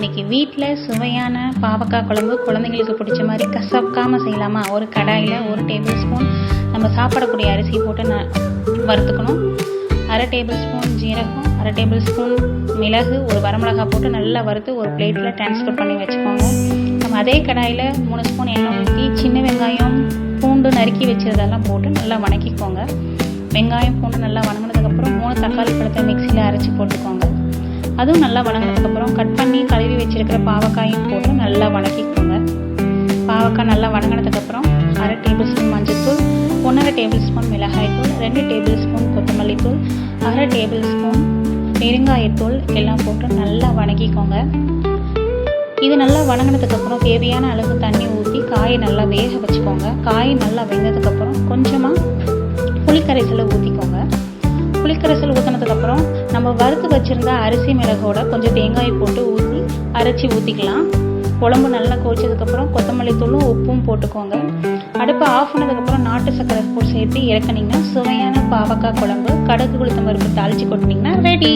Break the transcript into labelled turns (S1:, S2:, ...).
S1: இன்றைக்கி வீட்டில் சுவையான பாவக்காய் குழம்பு குழந்தைங்களுக்கு பிடிச்ச மாதிரி கசக்காமல் செய்யலாமா? ஒரு கடாயில் 1 டேபிள் ஸ்பூன் நம்ம சாப்பிடக்கூடிய அரிசி போட்டு வறுத்துக்கணும். 1/2 டேபிள் ஸ்பூன் ஜீரகம், 1/2 டேபிள் ஸ்பூன் மிளகு, ஒரு வரமிளகாய் போட்டு நல்லா வறுத்து ஒரு பிளேட்டில் ட்ரான்ஸ்ஃபர் பண்ணி வச்சுக்கோங்க. நம்ம அதே கடாயில் 3 ஸ்பூன் எண்ணெய் ஊற்றி சின்ன வெங்காயம், பூண்டு நறுக்கி வச்சதெல்லாம் போட்டு நல்லா வணக்கிக்கோங்க. வெங்காயம் பூண்டு நல்லா வணங்கினதுக்கப்புறம் 3 தக்காளி பழத்தை மிக்சியில் அரைச்சி போட்டுக்கோங்க. அதுவும் நல்லா வணங்கினதுக்கப்புறம் கட் பண்ணி கழுவி வச்சுருக்கிற பாவக்காயும் போட்டு நல்லா வணக்கிக்கோங்க. பாவக்காய் நல்லா வணங்கினதுக்கப்புறம் 1/2 டேபிள் ஸ்பூன் மஞ்சள்தூள், 1/2 டேபிள் ஸ்பூன் மிளகாய்த்தூள், 2 டேபிள் ஸ்பூன் கொத்தமல்லி தூள், 1/2 டேபிள் ஸ்பூன் பெருங்காயத்தூள் எல்லாம் போட்டு நல்லா வணக்கிக்கோங்க. இது நல்லா வணங்கினதுக்கப்புறம் தேவையான அளவு தண்ணி ஊற்றி காயை நல்லா வேக வச்சுக்கோங்க. காய் நல்லா வெந்ததுக்கப்புறம் கொஞ்சமாக புளிக்கரைசலை ஊற்றிக்கோங்க. புளிக்கரைசல் ஊற்றினதுக்கப்புறம் நம்ம வறுத்து வச்சுருந்த அரிசி மிளகோட கொஞ்சம் தேங்காய் போட்டு அரைச்சி ஊற்றிக்கலாம். குழம்பு நல்லா கொதிச்சதுக்கப்புறம் கொத்தமல்லி தூளும் உப்பும் போட்டுக்கோங்க. அடுப்பை ஆஃப் பண்ணதுக்கப்புறம் நாட்டு சர்க்கரை சேர்த்து இறக்குனீங்கன்னா சுவையான பாவக்காய் குழம்பு, கடுகு உளுத்தம் பருப்பு தாளித்து கொட்டினீங்கன்னா ரெடி.